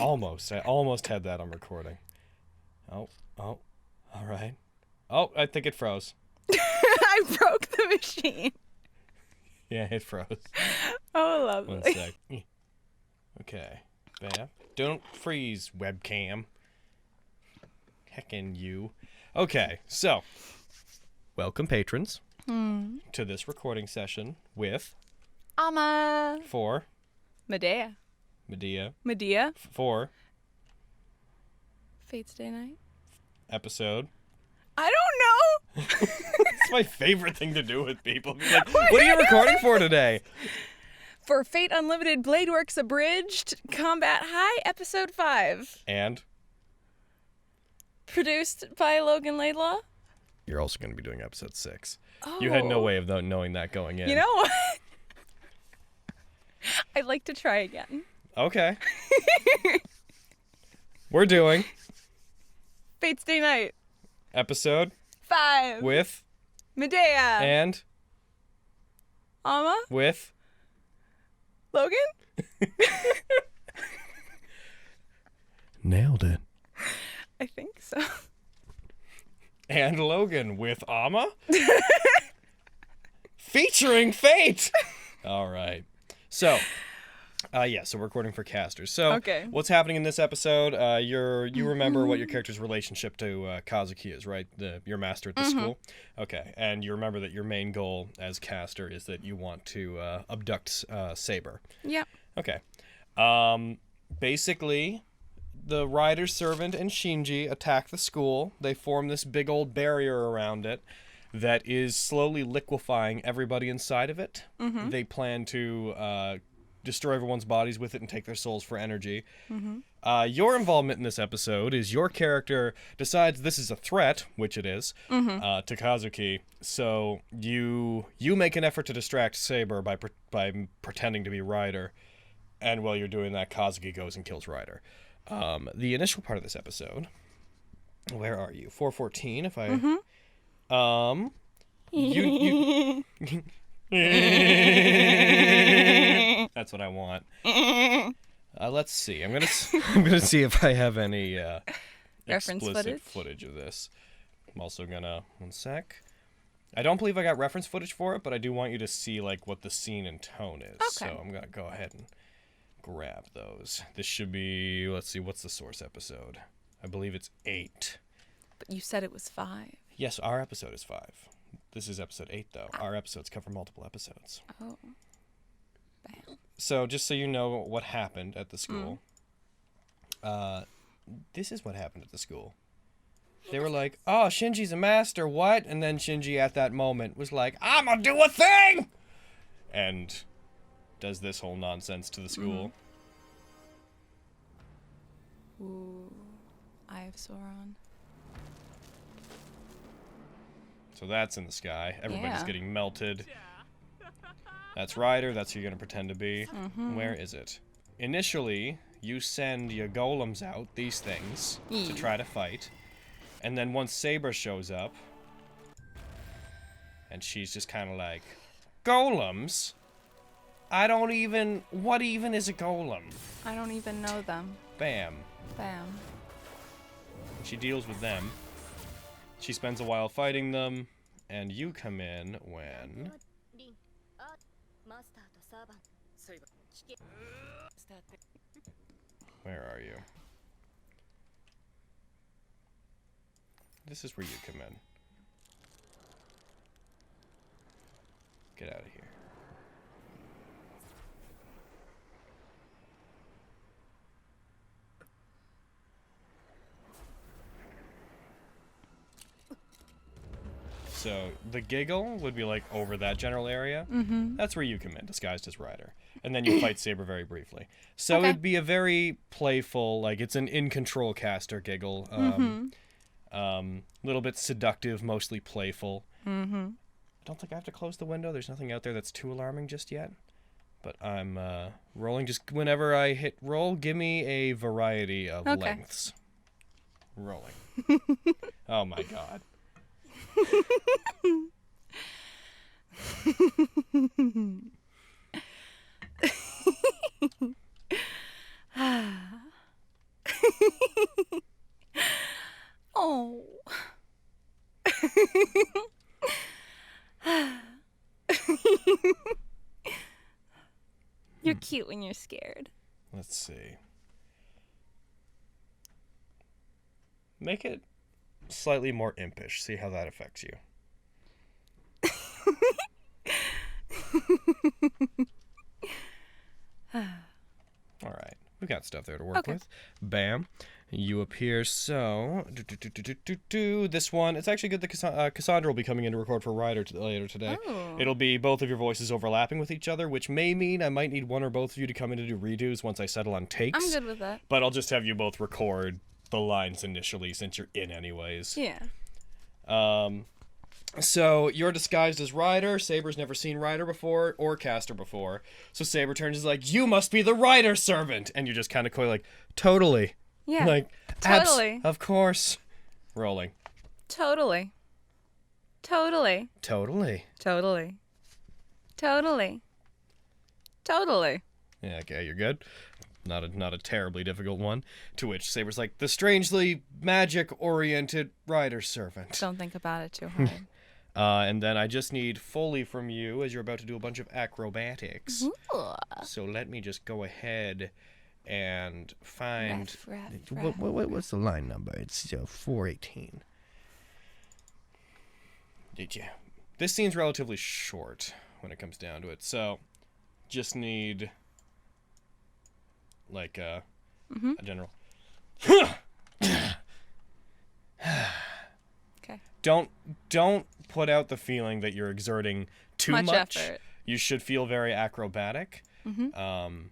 Almost. I almost had that on recording. Oh, all right. Oh, I think it froze. I broke the machine. Yeah, it froze. Oh, lovely. 1 sec. Okay. Bam. Don't freeze, webcam. Heckin' you. Okay, so welcome, patrons, to this recording session with Amma. for Medea. for Fate's Day Night. episode. I don't know. It's my favorite thing to do with people. Be like, what are you recording for today? For Fate Unlimited Bladeworks Abridged Combat High, Episode 5. And Produced by Logan Laidlaw. you're also going to be doing episode 6. Oh. You had no way of knowing that going in. You know what? I'd like to try again. Okay. We're doing Fate's Day Night. episode 5. with Medea. and Amma. with Logan. Nailed it. I think so. And Logan with Amma. Featuring Fate. All right. So, so we're recording for casters. So, Okay. What's happening in this episode? You remember what your character's relationship to Kazuki is, right? Your master at the school. Okay, and you remember that your main goal as caster is that you want to abduct Saber. Yeah. Okay. Basically, the Rider's servant and Shinji attack the school. They form this big old barrier around it that is slowly liquefying everybody inside of it. They plan to destroy everyone's bodies with it and take their souls for energy. Your involvement in this episode is your character decides this is a threat, which it is, to Kazuki. So you make an effort to distract Saber by pretending to be Rider. And while you're doing that, Kazuki goes and kills Rider. The initial part of this episode, where are you? 414, if I... you That's what I want. Let's see. I'm gonna see if I have any Reference explicit footage of this. I'm also gonna 1 sec. I don't believe I got reference footage for it, but I do want you to see like what the scene and tone is. Okay. So I'm gonna go ahead and grab those. This should be, let's see, what's the source episode? I believe it's 8. But you said it was 5. Yes, our episode is 5. This is episode 8, though. Our episodes cover multiple episodes. Oh. Bam. So, just so you know what happened at the school, this is what happened at the school. They were like, oh, Shinji's a master, what? And then Shinji at that moment was like, I'm gonna do a thing! And does this whole nonsense to the school. Ooh. Eye of Sauron. So that's in the sky. Everybody's Yeah. getting melted. That's Ryder. That's who you're going to pretend to be. Where is it? Initially, you send your golems out, these things, to try to fight. And then once Saber shows up, and she's just kind of like, golems? What even is a golem? I don't even know them. Bam. Bam. She deals with them. She spends a while fighting them, and you come in when... Where are you? This is where you come in. Get out of here. So the giggle would be like over that general area. That's where you come in, disguised as Ryder. And then you fight Saber very briefly. So it'd be a very playful, like it's an in-control caster giggle. Little bit seductive, mostly playful. I don't think I have to close the window. There's nothing out there that's too alarming just yet. But I'm rolling. Just whenever I hit roll, give me a variety of lengths. Rolling. Oh my god. cute when you're scared. Let's see. Make it slightly more impish. See how that affects you. All right. We've got stuff there to work with. Bam. You appear so. This one, it's actually good that Cassandra will be coming in to record for Ryder later today. Oh. It'll be both of your voices overlapping with each other, which may mean I might need one or both of you to come in to do redos once I settle on takes. I'm good with that. But I'll just have you both record the lines initially since you're in anyways. Yeah. So you're disguised as Ryder. Saber's never seen Ryder before or Caster before. So Saber turns and is like, "You must be the Ryder servant," and you're just kind of coy like, "Totally." Yeah. Like, totally. Of course. Rolling. Totally. Totally. Totally. Totally. Totally. Totally. Yeah, okay, you're good. Not a terribly difficult one. To which Saber's like, "The strangely magic-oriented Ryder servant." Don't think about it too hard. And then I just need Foley from you as you're about to do a bunch of acrobatics. Ooh. So let me just go ahead and find... Ref. What's the line number? It's 418. This scene's relatively short when it comes down to it. So just need like a general... Okay. Don't put out the feeling that you're exerting too much. Effort. You should feel very acrobatic. Mm-hmm.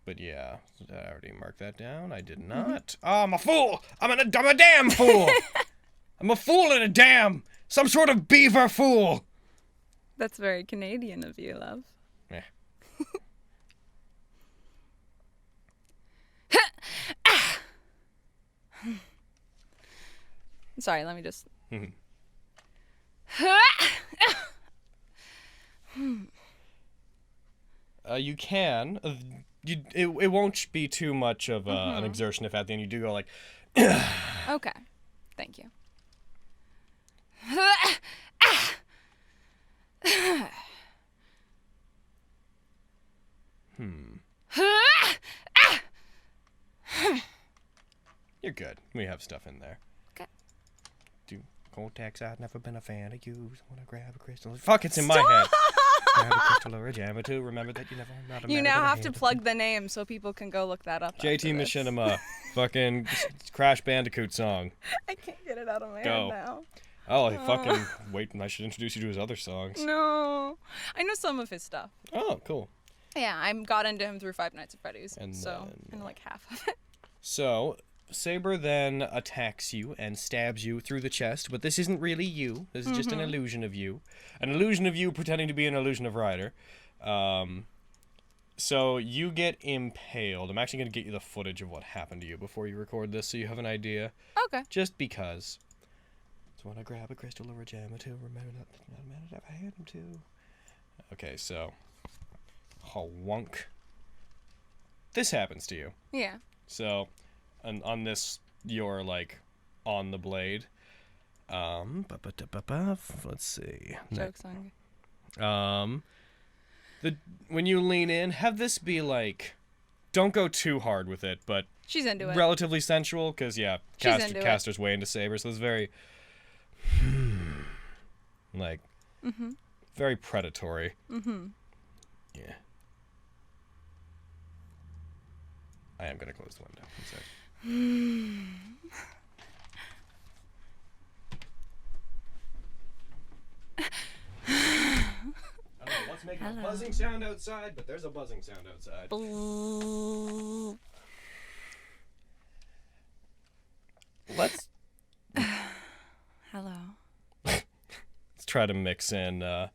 But yeah, did I already mark that down? I did not. Oh, I'm a fool! I'm a damn fool! I'm a fool and a damn! Some sort of beaver fool! That's very Canadian of you, love. Yeah. Sorry, let me just... You can. It won't be too much of an exertion if at the end you do go like... Okay. Thank you. You're good. We have stuff in there. Okay. Do Cortex, I've never been a fan of you. Wanna grab a crystal. Fuck, it's in my head. Grab a crystal or a jam or two. Remember that you never not a You man now with a have to hand. plug the name so people can go look that up. JT after this. Machinima. Fucking Crash Bandicoot song. I can't get it out of my Go. head now. Oh, fucking wait, I should introduce you to his other songs. No. I know some of his stuff. Oh, cool. Yeah, I got into him through Five Nights at Freddy's. And so, then- and like half of it. So, Saber then attacks you and stabs you through the chest, but this isn't really you. This is just an illusion of you. An illusion of you pretending to be an illusion of Ryder. So you get impaled. I'm actually going to get you the footage of what happened to you before you record this so you have an idea. Okay. Just because. So when I grab a crystal or a gem or two, remember not a man I've had him to. Okay, so. Oh, wonk. This happens to you. Yeah. So, on this, you're like on the blade. Let's see. Joke's on you. When you lean in, have this be like, don't go too hard with it, but She's into it. relatively sensual, because yeah, She's into it. Caster's way into Saber, so it's very, like, very predatory. Yeah. I am gonna close the window. One sec. I don't know what's making a buzzing sound outside, but there's a buzzing sound outside. Let's Hello. try to mix in. I'm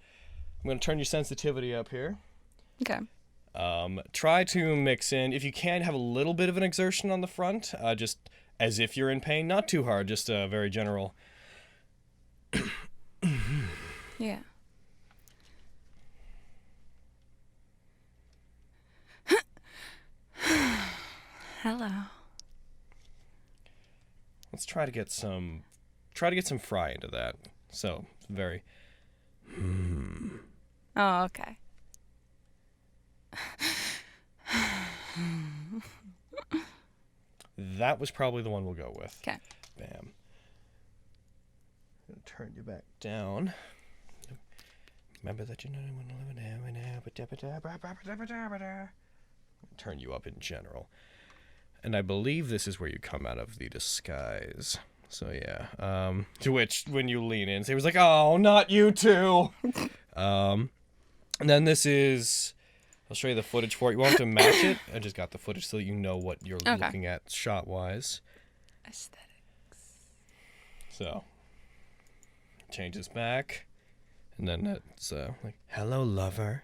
gonna turn your sensitivity up here. Okay. Try to mix in, if you can, have a little bit of an exertion on the front, just as if you're in pain. Not too hard, just a very general. Yeah. Hello. Let's try to get some fry into that. So, very. Oh, okay. That was probably the one we'll go with. Okay. Bam. I'm going to turn you back down. Remember that you know when to live now. Turn you up in general. And I believe this is where you come out of the disguise. So yeah. To which, when you lean in, it was like, oh, not you too. And then this is... I'll show you the footage for it. You won't have to match it. I just got the footage so that you know what you're looking at shot-wise. Aesthetics. So, changes back. And then it's like, hello, lover.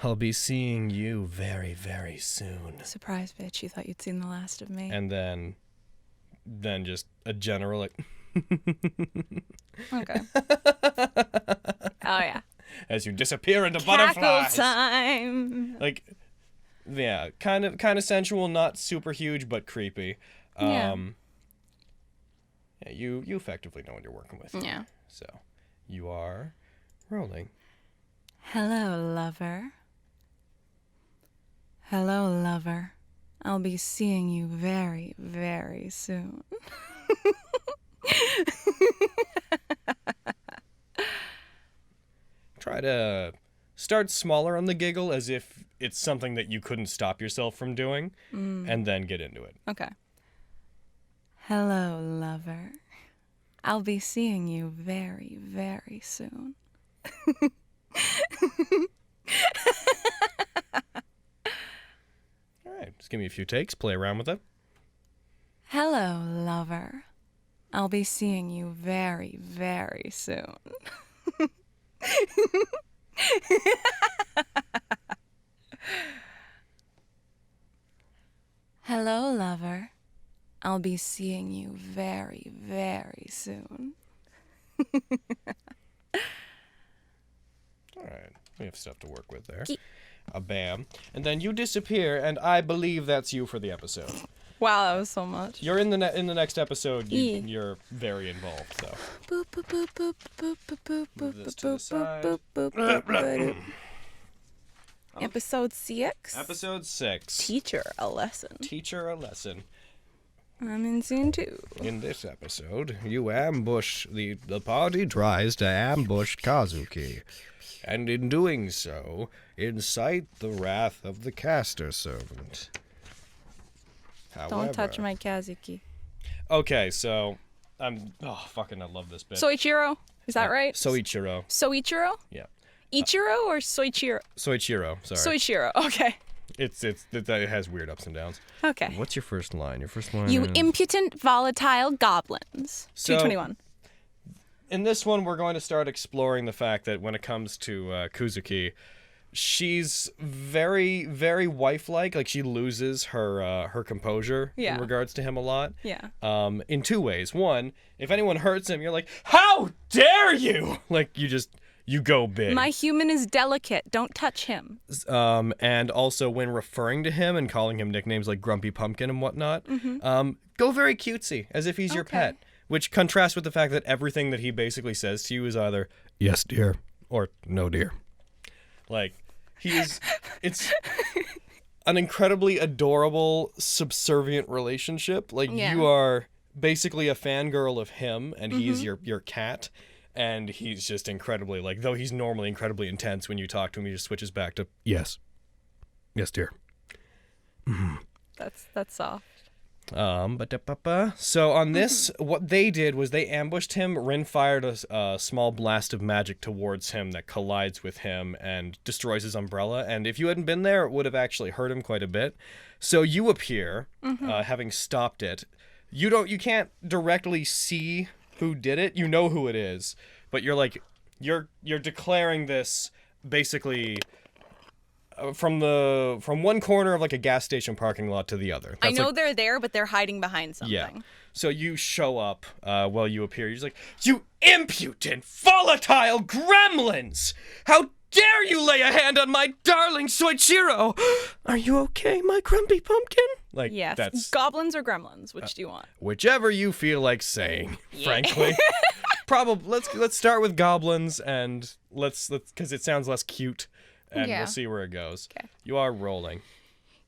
I'll be seeing you very, very soon. Surprise, bitch. You thought you'd seen the last of me. And then just a general, like... Okay. Oh, yeah. As you disappear into Cackle butterflies. time. Like, yeah, kind of sensual, not super huge, but creepy. Yeah, you effectively know what you're working with. Yeah. So, you are rolling. Hello, lover. Hello, lover. I'll be seeing you very, very soon. Try to start smaller on the giggle as if it's something that you couldn't stop yourself from doing, and then get into it. Okay. Hello, lover. I'll be seeing you very, very soon. All right, just give me a few takes, play around with it. Hello, lover. I'll be seeing you very, very soon. Hello, lover. I'll be seeing you very, very soon. All right, we have stuff to work with there. Bam. And then you disappear, and I believe that's you for the episode. Wow, that was so much. You're in the next episode. You're very involved. So. Boop boop boop boop boop boop boop Move this to the boop side. boop boop boop boop. Episode 6. Episode 6. Teacher a lesson. Teacher a lesson. I'm in scene 2. In this episode, you ambush the party tries to ambush Kazuki, and in doing so, incite the wrath of the caster servant. However, Don't touch my Kazuki. Okay, so I love this bit. Soichiro? Is that right? Soichiro. Soichiro? Yeah. Ichiro or Soichiro? Soichiro. Sorry. Soichiro. Okay. It has weird ups and downs. Okay. What's your first line? Your first line You is... impudent, volatile goblins. So- 221. In this one, we're going to start exploring the fact that when it comes to Kuzuki, she's very, very wife-like. Like, she loses her composure in regards to him a lot. Yeah. In two ways. One, if anyone hurts him, you're like, how dare you? Like, you go big. My human is delicate. Don't touch him. And also when referring to him and calling him nicknames like Grumpy Pumpkin and whatnot, go very cutesy, as if he's your pet. Which contrasts with the fact that everything that he basically says to you is either, yes, dear, or no, dear. Like, it's an incredibly adorable, subservient relationship. Like, you are basically a fangirl of him, and he's your cat. And he's just incredibly, like, though he's normally incredibly intense when you talk to him, he just switches back to, yes. Yes, dear. Mm-hmm. That's soft. So on this, what they did was they ambushed him. Rin fired a small blast of magic towards him that collides with him and destroys his umbrella. And if you hadn't been there, it would have actually hurt him quite a bit. So you appear, having stopped it. You can't directly see who did it. You know who it is, but you're declaring this basically from one corner of like a gas station parking lot to the other. I know they're there, but they're hiding behind something. Yeah. So you show up while you appear. You're just like, you impudent, volatile gremlins! How dare you lay a hand on my darling Soichiro? Are you okay, my grumpy pumpkin? Like, yes. That's goblins or gremlins. Which do you want? Whichever you feel like saying. Frankly, probably. Let's start with goblins and let's because it sounds less cute. And we'll see where it goes. Okay. You are rolling.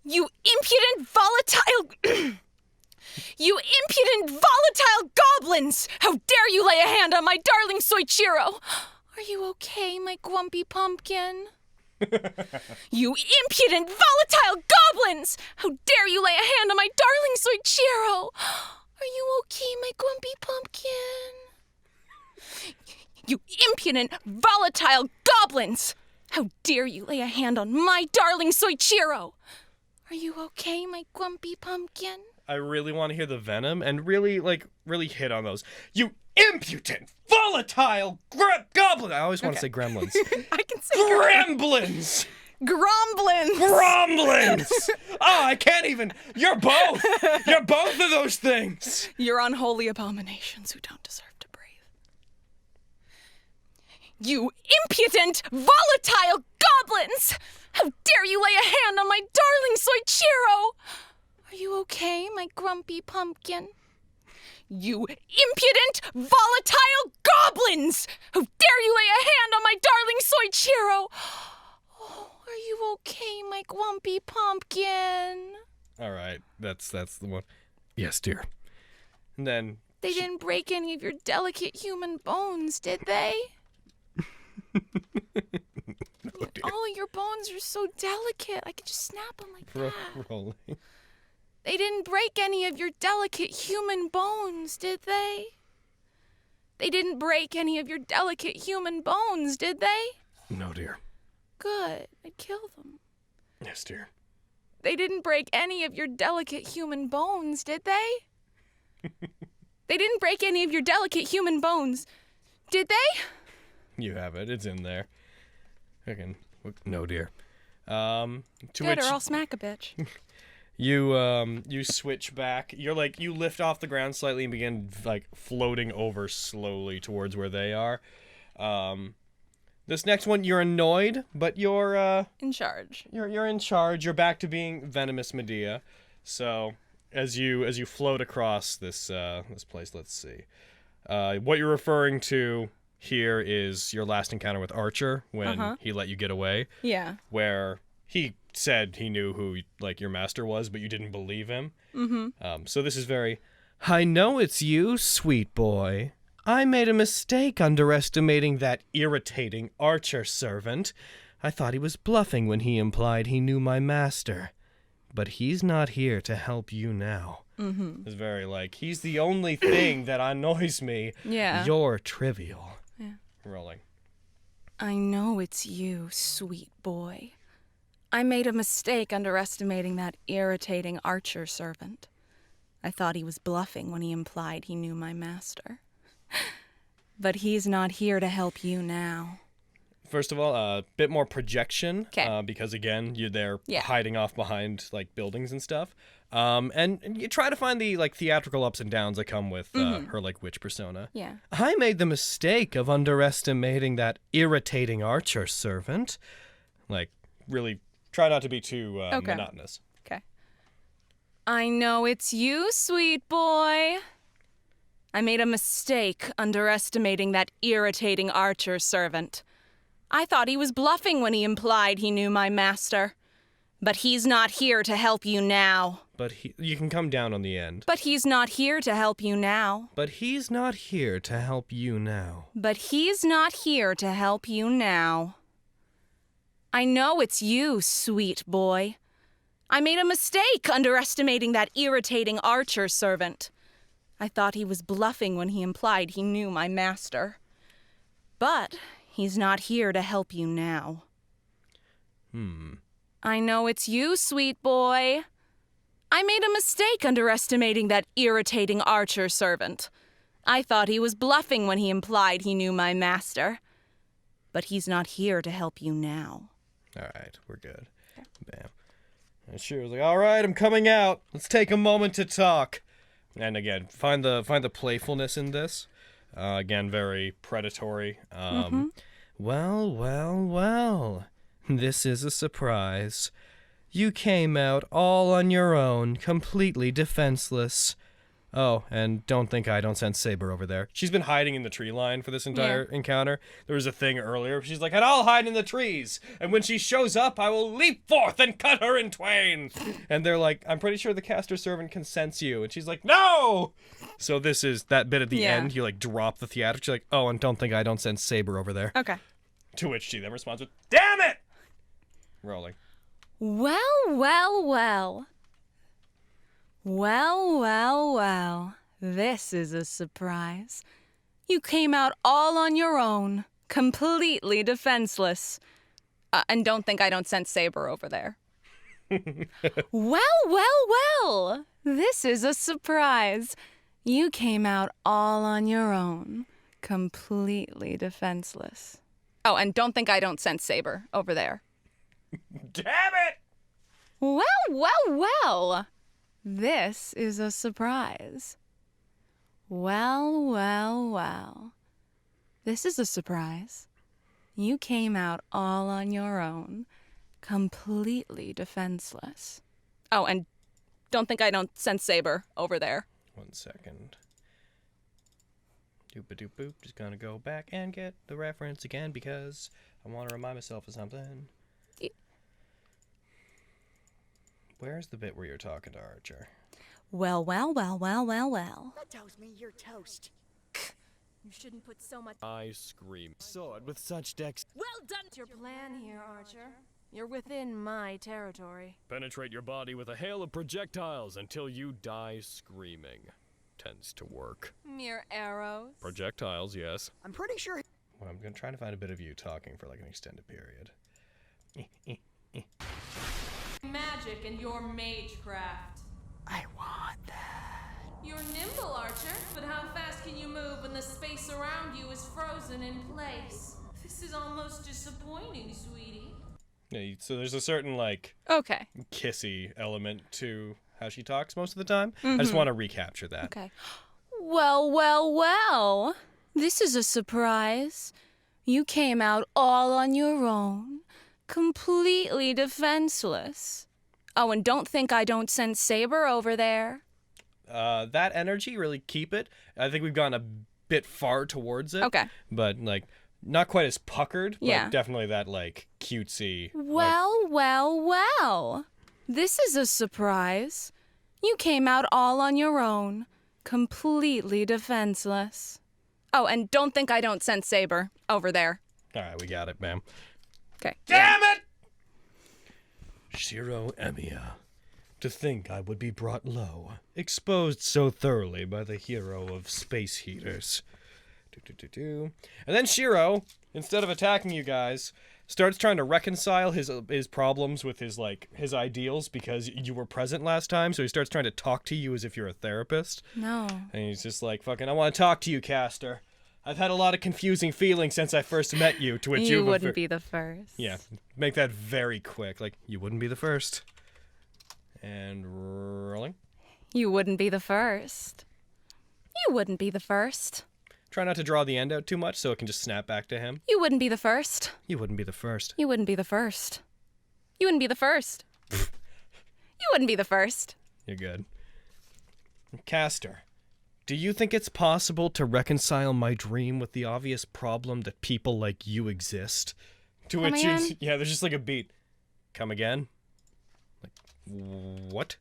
You impudent, volatile... You impudent, volatile goblins! How dare you lay a hand on my darling Soichiro? Are you okay, my grumpy pumpkin? You impudent, volatile goblins! How dare you lay a hand on my darling Soichiro? Are you okay, my grumpy pumpkin? You impudent, volatile goblins! How dare you lay a hand on my darling Soichiro? Are you okay, my grumpy pumpkin? I really want to hear the venom and really hit on those. You impudent, volatile goblin. I always want to say gremlins. I can say gremlins. Gromblins. Gromblins. Oh, I can't even. You're both. You're both of those things. You're unholy abominations who don't deserve to breathe. You impudent, volatile goblins! How dare you lay a hand on my darling Soichiro? Are you okay, my grumpy pumpkin? You impudent, volatile goblins! How dare you lay a hand on my darling Soichiro? Oh, are you okay, my grumpy pumpkin? All right, that's the one. Yes, dear. And then they didn't break any of your delicate human bones, did they? No, dear. All of your bones are so delicate. I could just snap them like that. Rolling. They didn't break any of your delicate human bones, did they? They didn't break any of your delicate human bones, did they? No, dear. Good. I'd kill them. Yes, dear. They didn't break any of your delicate human bones, did they? They didn't break any of your delicate human bones, did they? You have it. It's in there. No, dear. To Good, which or I'll smack a bitch. you switch back. You lift off the ground slightly and begin floating over slowly towards where they are. This next one, you're annoyed, but you're in charge. You're in charge. You're back to being venomous Medea. So as you float across this place, let's see. What you're referring to here is your last encounter with Archer when he let you get away. Yeah. Where he said he knew who your master was, but you didn't believe him. Mm-hmm. So this is very. I know it's you, sweet boy. I made a mistake underestimating that irritating Archer servant. I thought he was bluffing when he implied he knew my master. But he's not here to help you now. Mm-hmm. It's very he's the only thing that annoys me. Yeah. You're trivial. Yeah. Rolling. I know it's you, sweet boy. I made a mistake underestimating that irritating Archer servant. I thought he was bluffing when he implied he knew my master. But he's not here to help you now. First of all, a bit more projection, 'Kay. Because again, you're there hiding off behind buildings and stuff. And you try to find the theatrical ups and downs that come with her witch persona. Yeah. I made the mistake of underestimating that irritating Archer servant. Really try not to be too monotonous. Okay. I know it's you, sweet boy. I made a mistake underestimating that irritating Archer servant. I thought he was bluffing when he implied he knew my master. But he's not here to help you now. You can come down on the end. But he's not here to help you now. But he's not here to help you now. But he's not here to help you now. I know it's you, sweet boy. I made a mistake underestimating that irritating Archer servant. I thought he was bluffing when he implied he knew my master. But he's not here to help you now. I know it's you, sweet boy. I made a mistake underestimating that irritating Archer servant. I thought he was bluffing when he implied he knew my master. But he's not here to help you now. All right, we're good. Okay. Bam. And she was all right, I'm coming out. Let's take a moment to talk. And again, find the playfulness in this. Again, very predatory. Well. This is a surprise. You came out all on your own, completely defenseless. Oh, and don't think I don't sense Saber over there. She's been hiding in the tree line for this entire encounter. There was a thing earlier. She's like, and I'll hide in the trees. And when she shows up, I will leap forth and cut her in twain. And they're like, I'm pretty sure the caster servant can sense you. And she's like, no! So this is that bit at the end. You like drop the theatrics. You're like, oh, and don't think I don't sense Saber over there. Okay. To which she then responds with, damn it! Rolling. Well, well, well. Well, well, well. This is a surprise. You came out all on your own, completely defenseless. And don't think I don't sense Saber over there. Well, well, well. This is a surprise. You came out all on your own, completely defenseless. Oh, and don't think I don't sense Saber over there. Damn it! Well, well, well. This is a surprise. Well, well, well. This is a surprise. You came out all on your own, completely defenseless. Oh, and don't think I don't sense Saber over there. 1 second. Doop-a-doop-boop. Just gonna go back and get the reference again because I want to remind myself of something. Where's the bit where you're talking to Archer? Well, well, well, well, well, well. That tells me you're toast. You shouldn't put so much. I scream. Sword with such dex. Well done! Your plan here, Archer. You're within my territory. Penetrate your body with a hail of projectiles until you die screaming. Tends to work. Mere arrows. Projectiles, yes. I'm pretty sure. Well, I'm gonna try to find a bit of you talking for like an extended period. Magic and your magecraft. I want that. You're nimble, Archer, but how fast can you move when the space around you is frozen in place? This is almost disappointing, sweetie. Yeah, so there's a certain like Okay. kissy element to how she talks most of the time. I just want to recapture that. Okay. Well, well, well. This is a surprise. You came out all on your own, completely defenseless. Oh, and don't think I don't sense Saber over there. That energy, really keep it. I think we've gone a bit far towards it. Okay. But like not quite as puckered, but Yeah. definitely that like cutesy. Well, well, well. This is a surprise. You came out all on your own, completely defenseless. Oh, and don't think I don't sense Saber over there. All right, we got it, ma'am. Okay. Damn it! Shiro Emiya. To think I would be brought low, exposed so thoroughly by the hero of space heaters. And then Shiro, instead of attacking you guys, starts trying to reconcile his problems with his ideals because you were present last time, so he starts trying to talk to you as if you're a therapist. No. And he's just like, fucking, I want to talk to you, Caster. I've had a lot of confusing feelings since I first met you, to which You wouldn't be the first. Yeah, make that very quick. Like, you wouldn't be the first. And rolling. You wouldn't be the first. You wouldn't be the first. Try not to draw the end out too much so it can just snap back to him. You wouldn't be the first. You wouldn't be the first. You wouldn't be the first. You wouldn't be the first. You wouldn't be the first. You're good. Caster, do you think it's possible to reconcile my dream with the obvious problem that people like you exist? To Come which again? yeah, there's just like a beat. Come again? Like, what?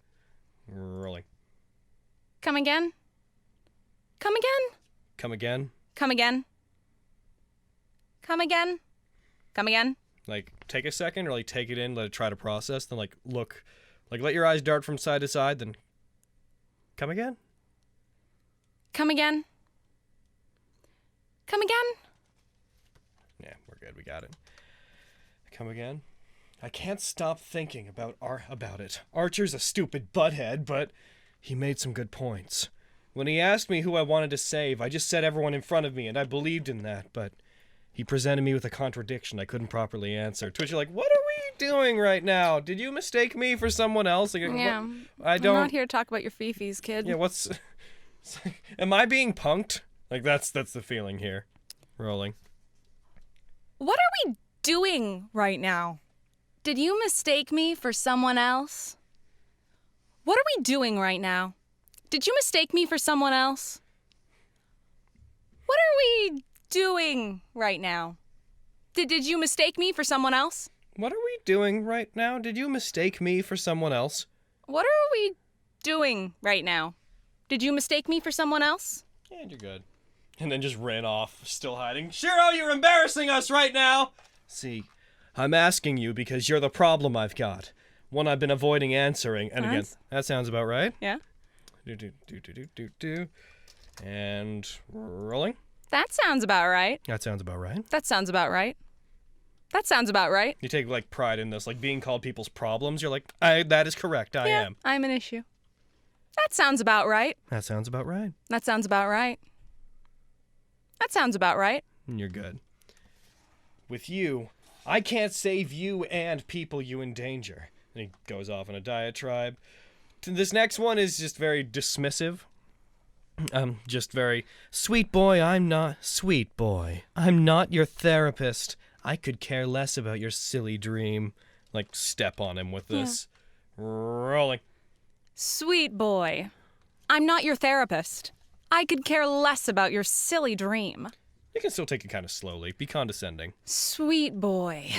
Rolling. Come again? Come again? Come again? Come again? Come again? Come again? Like, take a second or like take it in, let it try to process, then like look, like let your eyes dart from side to side, then come again? Come again? Come again? Yeah, we're good. We got it. Come again? I can't stop thinking about it. Archer's a stupid butthead, but he made some good points. When he asked me who I wanted to save, I just said everyone in front of me, and I believed in that, but he presented me with a contradiction I couldn't properly answer. To which you're like, what are we doing right now? Did you mistake me for someone else? Like, Yeah. what? I don't... I'm not here to talk about your fifis, kid. Yeah, what's... Am I being punked? Like, that's the feeling here. Rolling. What are we doing right now? Did you mistake me for someone else? What are we doing right now? Did you mistake me for someone else? What are we doing right now? Did you mistake me for someone else? What are we doing right now? Did you mistake me for someone else? What are we doing right now? Did you mistake me for someone else? And you're good. And then just ran off, still hiding. Shiro, you're embarrassing us right now! See, I'm asking you because you're the problem I've got. One I've been avoiding answering. And again, that sounds about right. Yeah. Do. And rolling. That sounds about right. That sounds about right. That sounds about right. That sounds about right. You take, like, pride in this, like, being called people's problems. You're like, that is correct, I am. I'm an issue. That sounds about right. That sounds about right. That sounds about right. That sounds about right. And you're good. With you, I can't save you and people you endanger. And he goes off on a diatribe. This next one is just very dismissive. Just very, sweet boy, I'm not your therapist. I could care less about your silly dream. Like, step on him with this. Yeah. Rolling. Sweet boy, I'm not your therapist. I could care less about your silly dream. You can still take it kind of slowly. Be condescending. Sweet boy,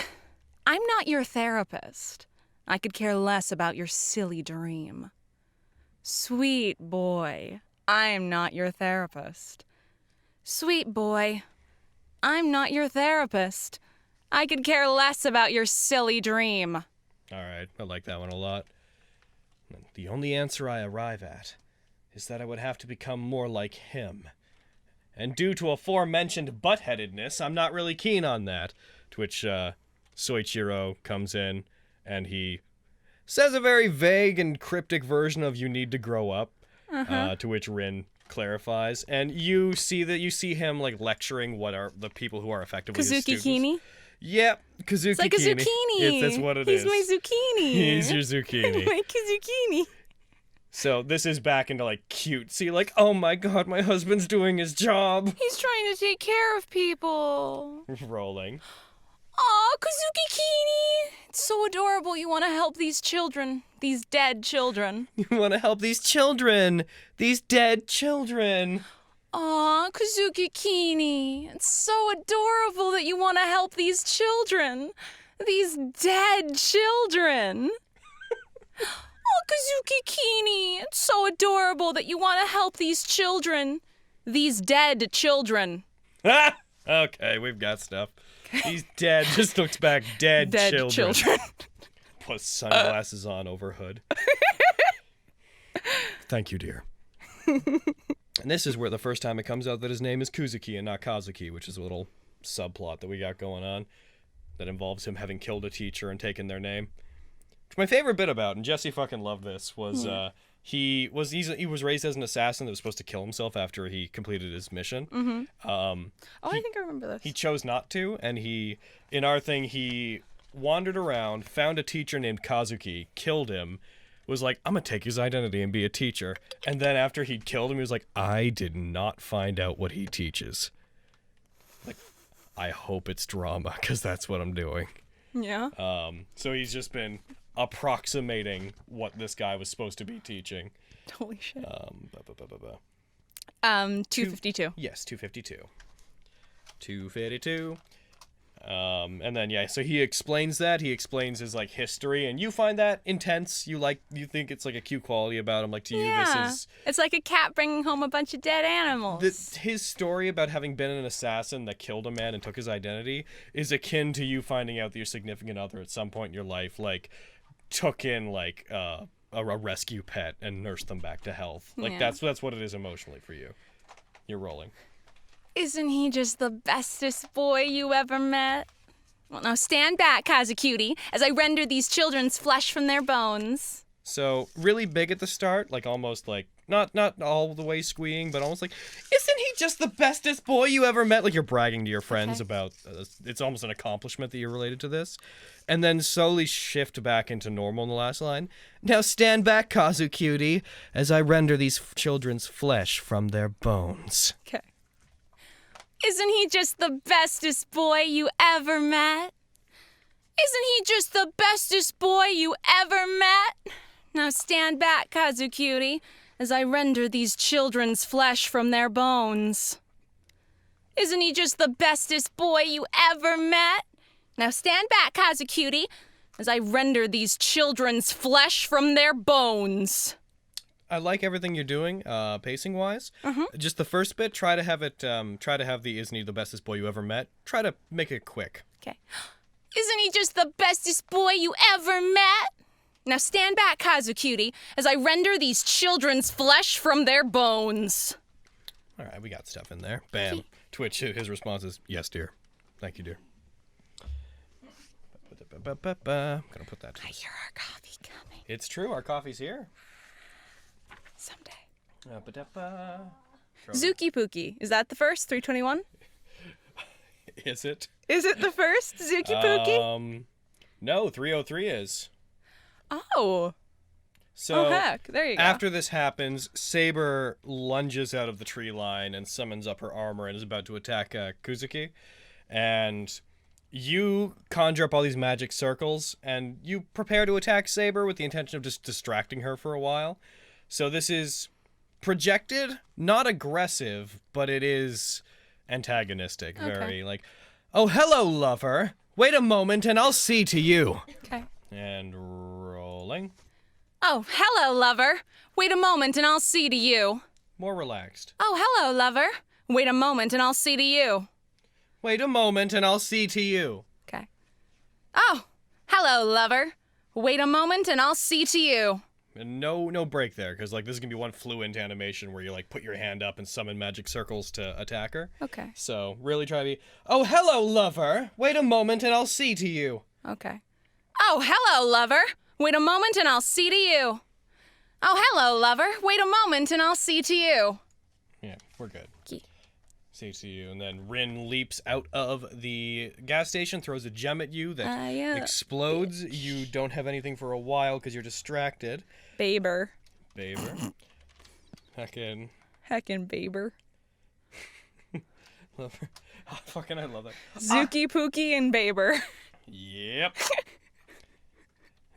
I'm not your therapist. I could care less about your silly dream. Sweet boy, I'm not your therapist. Sweet boy, I'm not your therapist. I could care less about your silly dream. All right, I like that one a lot. The only answer I arrive at is that I would have to become more like him. And due to aforementioned butt-headedness, I'm not really keen on that. To which Soichiro comes in, and he says a very vague and cryptic version of "you need to grow up," to which Rin clarifies. And you see him, like, lecturing what are the people who are effectively his Kazuki students. Kini? Yep, Kazuki It's like a Kini. zucchini. That's what it is. He's my zucchini. He's your zucchini. My zucchini. So this is back into, like, cutesy, like, oh my god, my husband's doing his job. He's trying to take care of people. Rolling. Aw, Kazuki Kini. It's so adorable. You want to help these children. These dead children. You want to help these children. These dead children. Aw, Kazuki Kini. It's so adorable that you want to help these children. These dead children. Oh, Kazuki Kini. It's so adorable that you want to help these children. These dead children. Ah! Okay, we've got stuff. He's dead. Just looks back. Dead children. Puts sunglasses on over hood. Thank you, dear. And this is where the first time it comes out that his name is Kuzuki and not Kazuki, which is a little subplot that we got going on that involves him having killed a teacher and taken their name. Which my favorite bit about, and Jesse fucking loved this, was he was raised as an assassin that was supposed to kill himself after he completed his mission. Mm-hmm. I think I remember this. He chose not to, and he wandered around, found a teacher named Kazuki, killed him, was like, I'm gonna take his identity and be a teacher. And then after he'd killed him, he was like, I did not find out what he teaches. Like, I hope it's drama, because that's what I'm doing. Yeah. So he's just been approximating what this guy was supposed to be teaching. Holy shit. 252. Yes, 252. 252. And then, yeah, so he explains that. He explains his, like, history, and you find that intense. You think it's, like, a cute quality about him. Like, to you, this is... It's like a cat bringing home a bunch of dead animals. His story about having been an assassin that killed a man and took his identity is akin to you finding out that your significant other at some point in your life, like, took in, like, a rescue pet and nursed them back to health. Like, that's what it is emotionally for you. You're rolling. Isn't he just the bestest boy you ever met? Well, now stand back, Kazucutie, as I render these children's flesh from their bones. So, really big at the start, like almost like, not all the way squeeing, but almost like, isn't he just the bestest boy you ever met? Like you're bragging to your friends about, it's almost an accomplishment that you're related to this. And then slowly shift back into normal in the last line. Now stand back, Kazucutie, as I render these children's flesh from their bones. Okay. Isn't he just the bestest boy you ever met? Isn't he just the bestest boy you ever met? Now stand back, Kazucutie, as I render these children's flesh from their bones. Isn't he just the bestest boy you ever met? Now stand back, Kazucutie, as I render these children's flesh from their bones. I like everything you're doing, pacing-wise. Just the first bit, try to have the isn't he the bestest boy you ever met? Try to make it quick. Okay. Isn't he just the bestest boy you ever met? Now stand back, Kazucutie, as I render these children's flesh from their bones. All right, we got stuff in there. Bam. Twitch, his response is, yes, dear. Thank you, dear. I'm going to put that to I hear our coffee coming. It's true, our coffee's here. Someday. Zuki Pookie. Is that the first? 321? Is it? Is it the first, Zuki Pookie? No, 303 is. Oh. So, heck. There you go. After this happens, Saber lunges out of the tree line and summons up her armor and is about to attack Kuzuki. And you conjure up all these magic circles, and you prepare to attack Saber with the intention of just distracting her for a while. So this is projected, not aggressive, but it is antagonistic. Okay. Very like, oh, hello, lover. Wait a moment and I'll see to you. Okay. And rolling. Oh, hello, lover. Wait a moment and I'll see to you. More relaxed. Oh, hello, lover. Wait a moment and I'll see to you. Wait a moment and I'll see to you. Okay. Oh, hello, lover. Wait a moment and I'll see to you. And no break there, because like this is gonna be one fluent animation where you like put your hand up and summon magic circles to attack her. Okay. So really try to be, oh, hello, lover. Wait a moment and I'll see to you. Okay. Oh, hello, lover. Wait a moment and I'll see to you. Oh, hello, lover. Wait a moment and I'll see to you. Yeah, we're good. Okay. See to you. And then Rin leaps out of the gas station, throws a gem at you that explodes. You don't have anything for a while because you're distracted. Baber. Baber. Heckin'. Baber. Lover. Oh, fucking I love that. Zuki, Pookie, and Baber. Yep.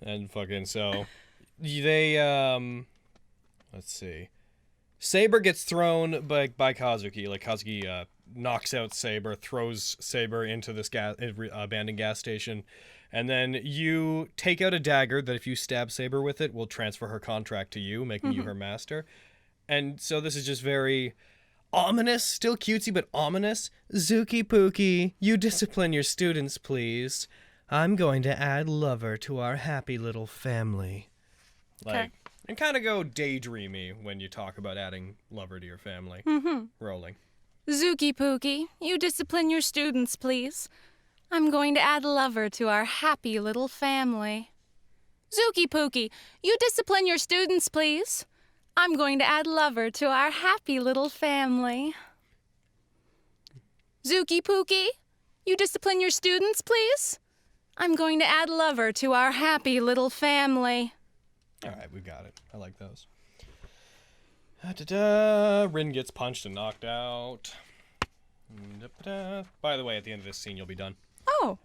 And fucking so they let's see. Saber gets thrown by Kazuki. Like Kazuki knocks out Saber, throws Saber into this abandoned gas station, and then you take out a dagger that if you stab Saber with it will transfer her contract to you, making you her master. And so this is just very ominous, still cutesy but ominous. Zuki Pookie, you discipline your students, please. I'm going to add lover to our happy little family. Like, and kind of go daydreamy when you talk about adding lover to your family. Rolling. Zuki Pookie, you discipline your students, please. I'm going to add lover to our happy little family. Zuki Pookie, you discipline your students, please. I'm going to add lover to our happy little family. Zuki Pookie, you discipline your students, please. I'm going to add lover to our happy little family. All right, we got it. I like those. Rin gets punched and knocked out. By the way, at the end of this scene, you'll be done. Oh,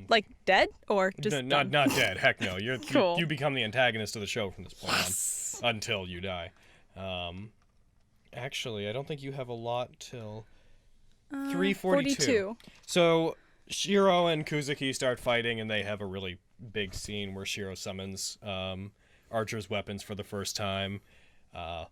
like dead or just not dead. Heck no. Cool. You become the antagonist of the show from this point on until you die. Actually, I don't think you have a lot till 342. So Shiro and Kuzuki start fighting, and they have a really big scene where Shiro summons Archer's weapons for the first time.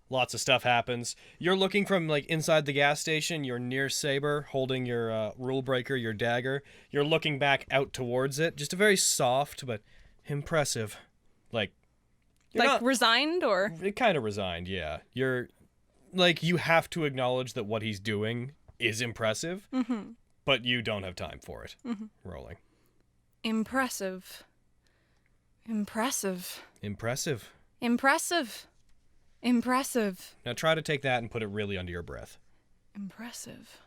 Lots of stuff happens. You're looking from like inside the gas station. You're near Saber, holding your rule breaker, your dagger. You're looking back out towards it. Just a very soft but impressive, like resigned or kind of resigned. Yeah, you're like you have to acknowledge that what he's doing is impressive, but you don't have time for it. Rolling. Impressive. Now try to take that and put it really under your breath. Impressive.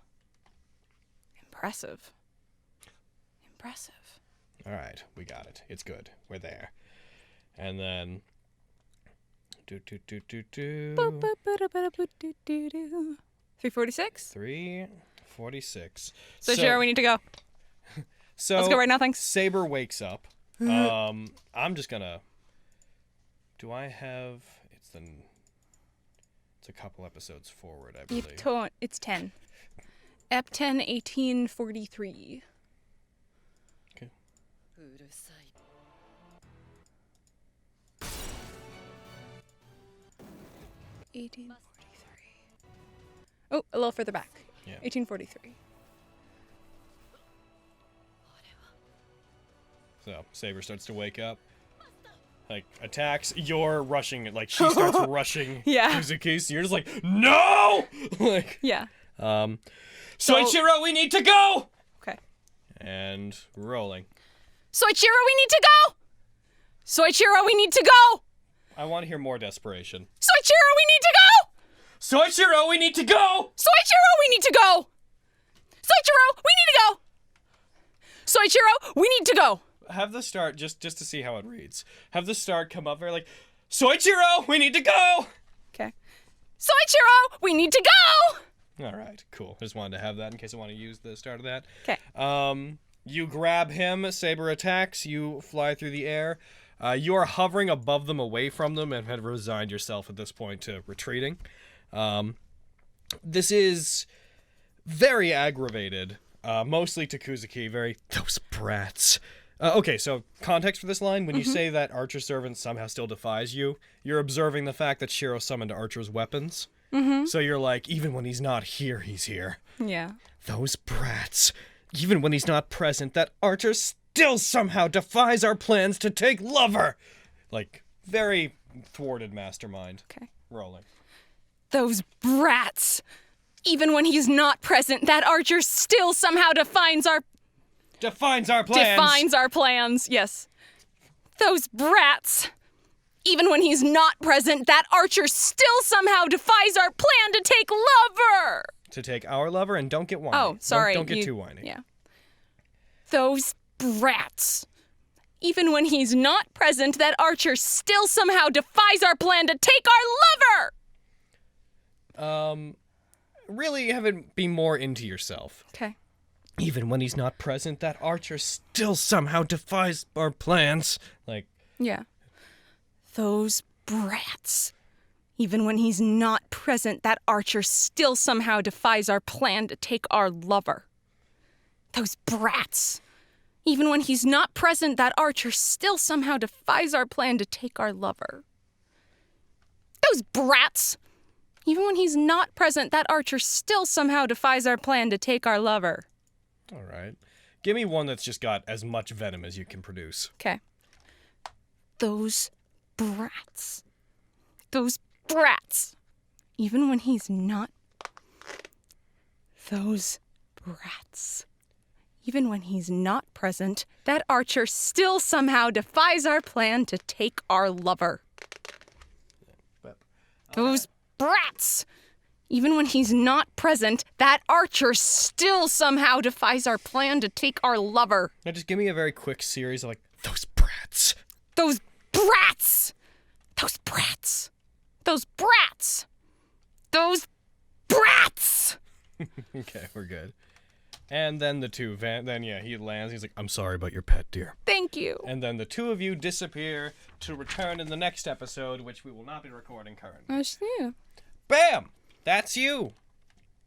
All right, we got it. It's good. We're there. And then 346? 346. So Shiro, we need to go. So let's go right now, thanks. Saber wakes up. I'm just gonna. Do I have? It's the. It's a couple episodes forward, I believe. It's 10. Ep10, 1843. Okay. 1843. Oh, a little further back. Yeah. 1843. So Saber starts to wake up. Like, attacks. You're rushing. Like, she starts rushing Yeah. Kuzuki, so you're just like, no! Like, Yeah. Soichiro, we need to go! Okay. And rolling. Soichiro, we need to go! Soichiro, we need to go! I want to hear more desperation. Soichiro, we need to go! Soichiro, we need to go! Soichiro, we need to go! Soichiro, we need to go! Soichiro, we need to go! Have the start, just to see how it reads. Have the start come up very like, Soichiro, we need to go! Okay. Soichiro, we need to go! All right, cool. Just wanted to have that in case I want to use the start of that. Okay. You grab him, Saber attacks, you fly through the air. You are hovering above them, away from them, and have resigned yourself at this point to retreating. This is very aggravated, mostly to Kuzuki, those brats. Okay, so context for this line, when you say that Archer Servant somehow still defies you, you're observing the fact that Shiro summoned Archer's weapons. So you're like, even when he's not here, he's here. Yeah. Those brats. Even when he's not present, that Archer still somehow defies our plans to take Lover. Like, very thwarted mastermind. Okay. Rolling. Those brats! Even when he's not present, that Archer still somehow defines our plans. Yes. Those brats! Even when he's not present, that Archer still somehow defies our plan to take Lover! To take our Lover, and don't get whiny. Oh, sorry. Don't get too whiny. Yeah. Those brats! Even when he's not present, that Archer still somehow defies our plan to take our Lover! Really haven't been more into yourself. Okay. Even when he's not present, that Archer still somehow defies our plans. Like, Yeah. Those brats. Even when he's not present, that Archer still somehow defies our plan to take our Lover. Those brats. Even when he's not present, that Archer still somehow defies our plan to take our Lover. Those brats. Even when he's not present, that Archer still somehow defies our plan to take our Lover. all right. Give me one that's just got as much venom as you can produce. Okay. Those brats. Those brats. Even when he's not. Those brats. Even when he's not present, that Archer still somehow defies our plan to take our Lover. Those brats! Even when he's not present, that Archer still somehow defies our plan to take our Lover. Now just give me a very quick series of like, those brats. Those brats! Those brats! Those brats! Those brats! Okay, we're good. And then the two, he lands. He's like, I'm sorry about your pet, dear. Thank you. And then the two of you disappear to return in the next episode, which we will not be recording currently. Oh, yeah. Bam! That's you.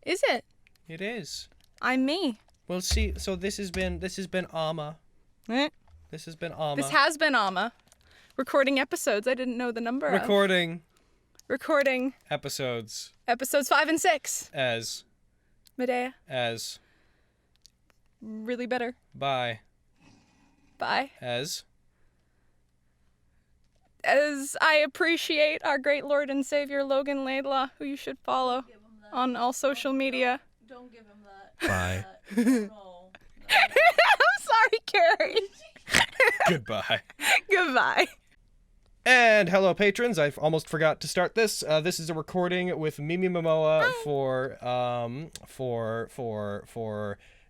Is it? It is. I'm me. Well, see, so this has been Amma. Eh. This has been Amma. This has been Amma. Recording episodes I didn't know the number of. Recording Episodes. episodes 5 and 6. As. Medea. As. Really better. By. Bye. As I appreciate our great Lord and Savior Logan Laidlaw, who you should follow on all social media. Don't give him that. Bye. No. I'm sorry, Carrie. Goodbye. Goodbye. And hello, patrons. I almost forgot to start this. This is a recording with Mimi Mimoa for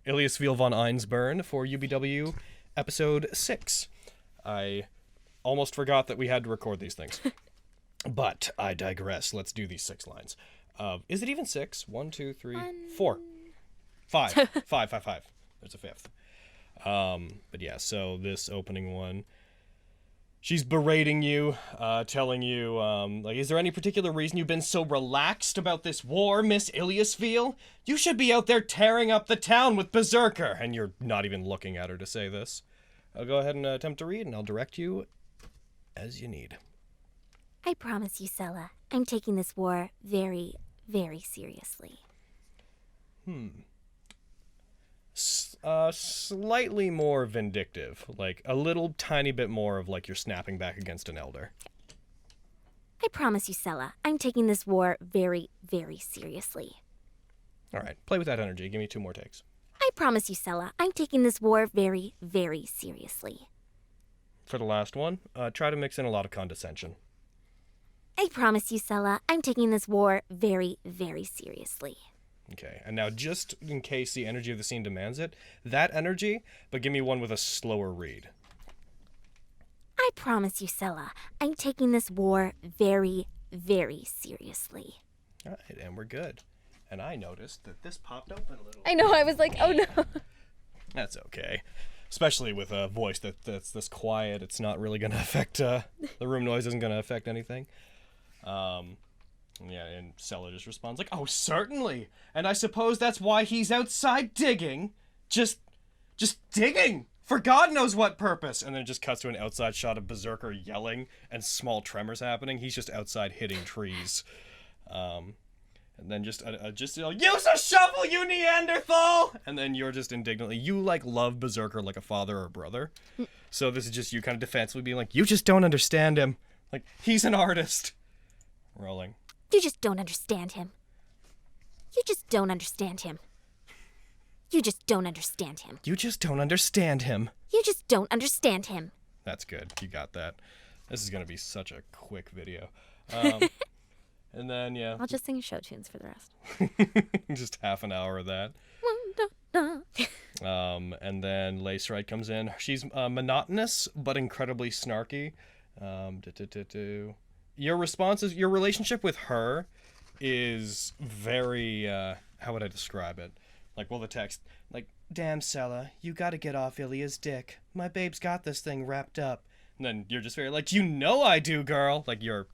Ilias Viel von Einsburn for UBW episode 6. I almost forgot that we had to record these things. But I digress. Let's do these 6 lines. Is it even 6? 1, 2, 3, 4. 5. 5. There's a 5th. But yeah, so this opening one. She's berating you, telling you, like, is there any particular reason you've been so relaxed about this war, Miss Iliasville? You should be out there tearing up the town with Berserker. And you're not even looking at her to say this. I'll go ahead and attempt to read, and I'll direct you as you need. I promise you, Sella, I'm taking this war very, very seriously. Slightly more vindictive. Like, a little tiny bit more of, like, you're snapping back against an elder. I promise you, Sella, I'm taking this war very, very seriously. All right, play with that energy. Give me 2 more takes. I promise you, Sella, I'm taking this war very, very seriously. For the last one, try to mix in a lot of condescension. I promise you, Sella, I'm taking this war very, very seriously. Okay, and now just in case the energy of the scene demands it, that energy, but give me one with a slower read. I promise you, Sella, I'm taking this war very, very seriously. All right, and we're good. And I noticed that this popped open a little. I know, I was like, oh no. That's okay. Especially with a voice that's this quiet, it's not really going to affect, the room noise isn't going to affect anything. Yeah, and Sella just responds like, oh, certainly. And I suppose that's why he's outside digging. Just digging! For God knows what purpose! And then it just cuts to an outside shot of Berserker yelling and small tremors happening. He's just outside hitting trees. And then just use a shovel, you Neanderthal! And then you're just indignantly, you, like, love Berserker like a father or a brother. So this is just you kind of defensively being like, you just don't understand him. Like, he's an artist. Rolling. You just don't understand him. You just don't understand him. You just don't understand him. You just don't understand him. You just don't understand him. That's good. You got that. This is going to be such a quick video. And then, yeah. I'll just sing show tunes for the rest. Just half an hour of that. And then Lace Wright comes in. She's monotonous, but incredibly snarky. Your response is, your relationship with her is very, how would I describe it? Like, well, the text, like, damn, Sella, you gotta get off Ilia's dick. My babe's got this thing wrapped up. And then you're just very like, you know I do, girl. Like, you're...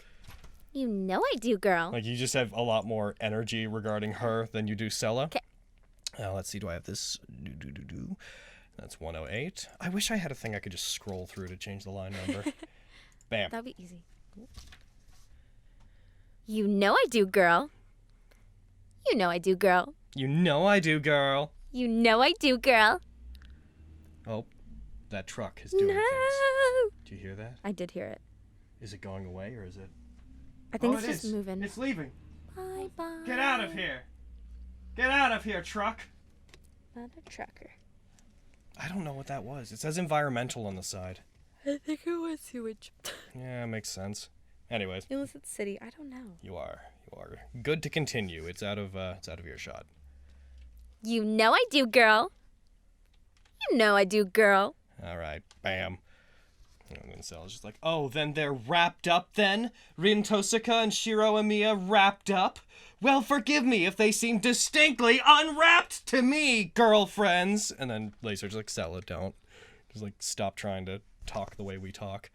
You know I do, girl. Like, you just have a lot more energy regarding her than you do Sella. Okay. Let's see, do I have this? That's 108. I wish I had a thing I could just scroll through to change the line number. Bam. That'd be easy. You know I do, girl. You know I do, girl. You know I do, girl. You know I do, girl. Oh, that truck is doing things. Do you hear that? I did hear it. Is it going away or is it? I think Oh, it's it just is. moving. It's leaving. Bye bye. Get out of here. Get out of here, truck. Not a trucker. I don't know what that was. It says environmental on the side. I think it was sewage. Yeah, makes sense. Anyways, Unless it's city, I don't know. you are good to continue. It's out of earshot. You know I do, girl. You know I do, girl. All right, bam. And then Sella's just like, oh, then they're wrapped up then? Rin Tosaka and Shiro Amiya wrapped up? Well, forgive me if they seem distinctly unwrapped to me, girlfriends. And then Laser's like, Sella, don't. Just like, stop trying to talk the way we talk.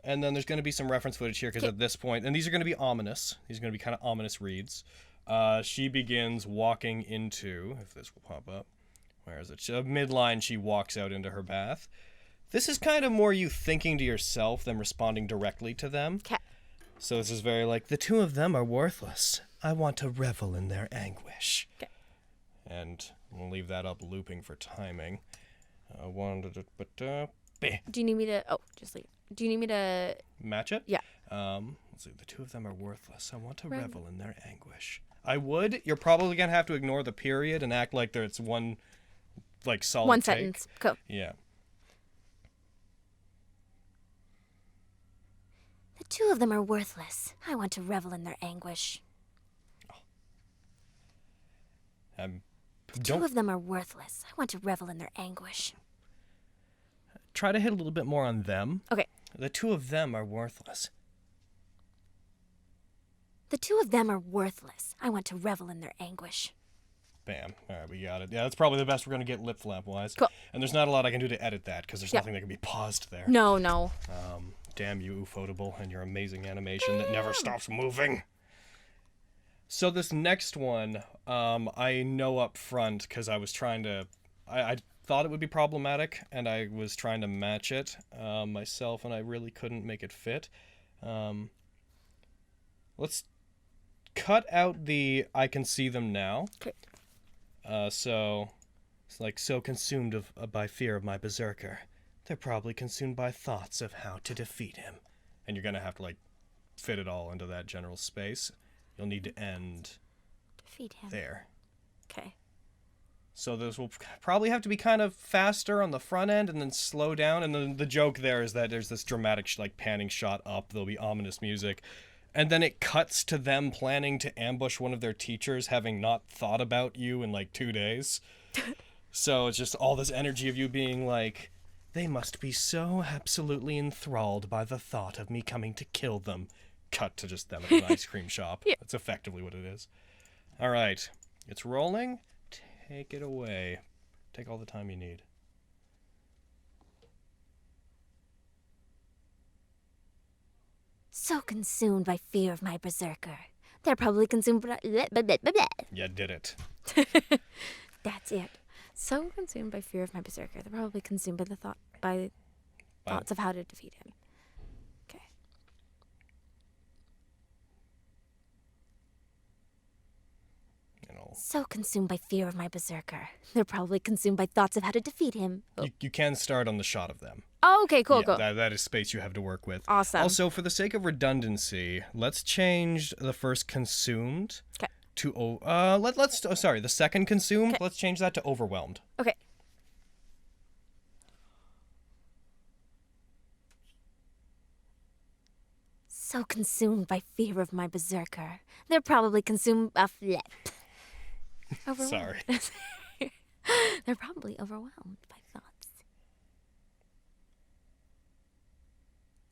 And then there's going to be some reference footage here because at this point, and these are going to be ominous. These are going to be kind of ominous reads. She begins walking into, if this will pop up, where is it? Midline, she walks out into her bath. This is kind of more you thinking to yourself than responding directly to them. Okay. So this is very like, the two of them are worthless. I want to revel in their anguish. Okay. And we'll leave that up looping for timing. Do you need me to... Oh, just leave. Do you need me to... Match it? Yeah. Let's see. The two of them are worthless. I want to revel in their anguish. I would. You're probably going to have to ignore the period and act like it's one, like, solid One take. sentence. Cool. Yeah. The two of them are worthless. I want to revel in their anguish. Two of them are worthless. I want to revel in their anguish. Try to hit a little bit more on them. Okay. The two of them are worthless. The two of them are worthless. I want to revel in their anguish. Bam. All right, we got it. Yeah, that's probably the best we're going to get lip flap-wise. Cool. And there's not a lot I can do to edit that, because there's nothing that can be paused there. No. Damn you, Ufotable, and your amazing animation that never stops moving. So this next one, I know up front, because I was trying to... I thought it would be problematic, and I was trying to match it myself, and I really couldn't make it fit. Let's cut out the I can see them now. Okay. So it's like so consumed by fear of my berserker. They're probably consumed by thoughts of how to defeat him. And you're going to have to like fit it all into that general space. You'll need to end Defeat him. there. Okay. So this will probably have to be kind of faster on the front end and then slow down. And then the joke there is that there's this dramatic like panning shot up. There'll be ominous music. And then it cuts to them planning to ambush one of their teachers, having not thought about you in like 2 days. So it's just all this energy of you being like, they must be so absolutely enthralled by the thought of me coming to kill them. Cut to just them at an ice cream shop. Yeah. That's effectively what it is. All right. It's rolling. Take it away. Take all the time you need. So consumed by fear of my berserker. They're probably consumed by... You did it. That's it. So consumed by fear of my berserker. They're probably consumed by thoughts of how to defeat him. Okay. So consumed by fear of my berserker. They're probably consumed by thoughts of how to defeat him. Oh, You can start on the shot of them. Oh, okay, cool. That is space you have to work with. Awesome. Also, for the sake of redundancy, let's change the first consumed Okay. to the second consumed. Okay. Let's change that to overwhelmed. Okay. So consumed by fear of my berserker. They're probably consumed by... Sorry. They're probably overwhelmed by thoughts.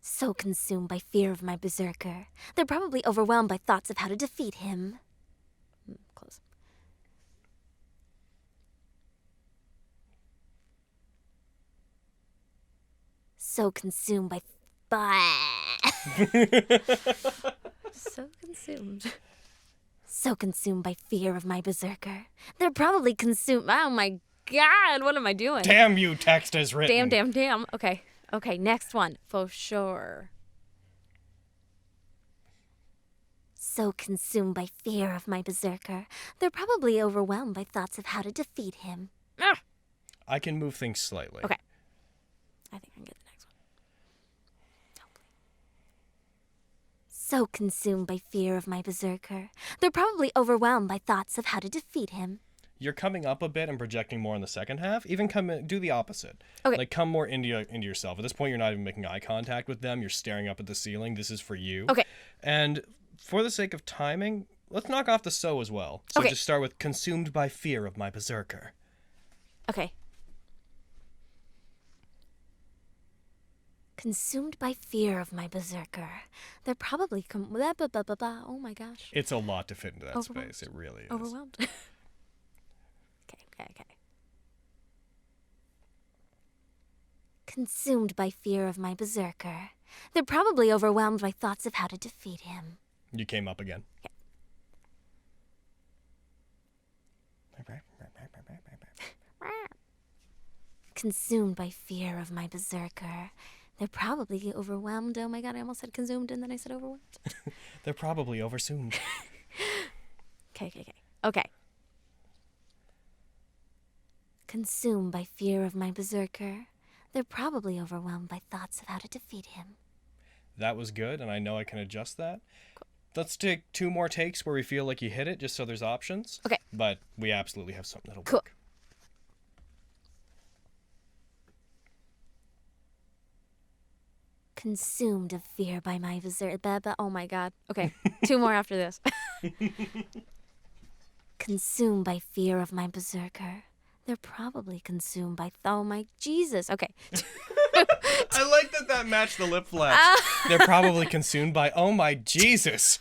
So consumed by fear of my berserker. They're probably overwhelmed by thoughts of how to defeat him. Close. So consumed by... So consumed. So consumed by fear of my berserker. They're probably consumed... Oh my god, what am I doing? Damn you, text as written. Damn. Okay, next one. For sure. So consumed by fear of my berserker. They're probably overwhelmed by thoughts of how to defeat him. Ah! I can move things slightly. Okay. I think I can get the next one. So consumed by fear of my berserker. They're probably overwhelmed by thoughts of how to defeat him. You're coming up a bit and projecting more in the second half. Even do the opposite. Okay. Like come more into yourself. At this point, you're not even making eye contact with them. You're staring up at the ceiling. This is for you. Okay. And for the sake of timing, let's knock off the so as well. So Okay. just start with consumed by fear of my berserker. Okay. Consumed by fear of my berserker. They're probably oh my gosh. It's a lot to fit into that Overwhelmed. space. It really is. Overwhelmed. Okay. Consumed by fear of my berserker. They're probably overwhelmed by thoughts of how to defeat him. You came up again. Consumed by fear of my berserker. They're probably overwhelmed. Oh my god, I almost said consumed and then I said overwhelmed. They're probably overzoomed. Okay. Consumed by fear of my berserker. They're probably overwhelmed by thoughts of how to defeat him. That was good, and I know I can adjust that. Let's take 2 more takes where we feel like you hit it, just so there's options. Okay. But we absolutely have something that'll Cool. work. Consumed of fear by my berserker. Oh my god. Okay. 2 more after this. Consumed by fear of my berserker. They're probably consumed by... Oh my Jesus. Okay. I like that matched the lip flaps. They're probably consumed by, oh my Jesus.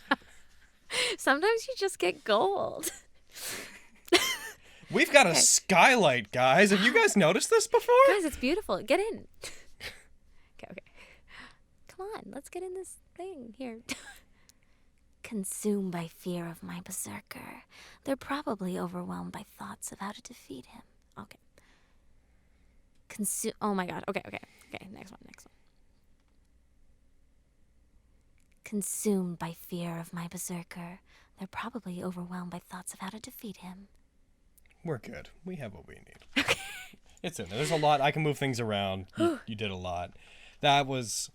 Sometimes you just get gold. We've got a skylight, guys. Have you guys noticed this before? Guys, it's beautiful. Get in. Okay. Come on, let's get in this thing here. Consumed by fear of my berserker, they're probably overwhelmed by thoughts of how to defeat him. Okay. Oh my god. Okay. Next one. Consumed by fear of my berserker, they're probably overwhelmed by thoughts of how to defeat him. We're good. We have what we need. Okay. It's in there. There's a lot. I can move things around. You did a lot. That was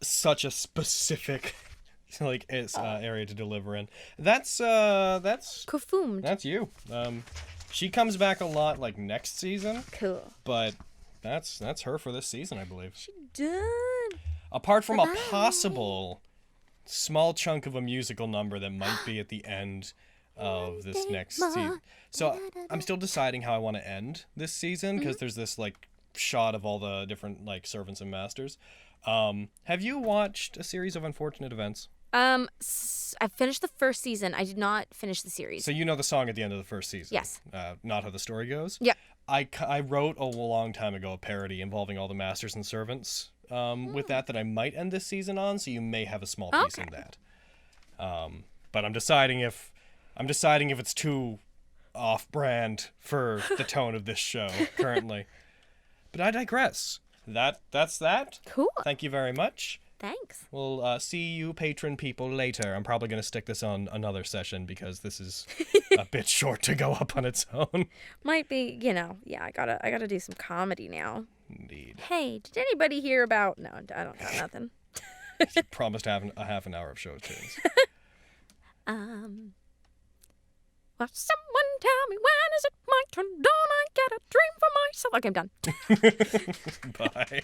such a specific area to deliver in. That's Kofoomed. That's you. She comes back a lot like next season. Cool. But that's her for this season, I believe. She done. Apart from a possible small chunk of a musical number that might be at the end of this next season. So I'm still deciding how I want to end this season because there's this like shot of all the different like servants and masters. Have you watched a series of Unfortunate Events? I finished the first season. I did not finish the series. So you know the song at the end of the first season? Yes. Not How the Story Goes? Yep. I wrote a long time ago a parody involving all the masters and servants with that I might end this season on, so you may have a small piece in that. But I'm deciding if it's too off-brand for the tone of this show currently. But I digress. That's that. Cool. Thank you very much. Thanks. We'll see you patron people later. I'm probably going to stick this on another session because this is a bit short to go up on its own. Might be, yeah, I gotta do some comedy now. Indeed. Hey, did anybody hear about... No, I don't got nothing. Promised a half an hour of show tunes. Well, someone tell me, when is it my turn? Don't I get a dream for myself? Okay, I'm done. Bye.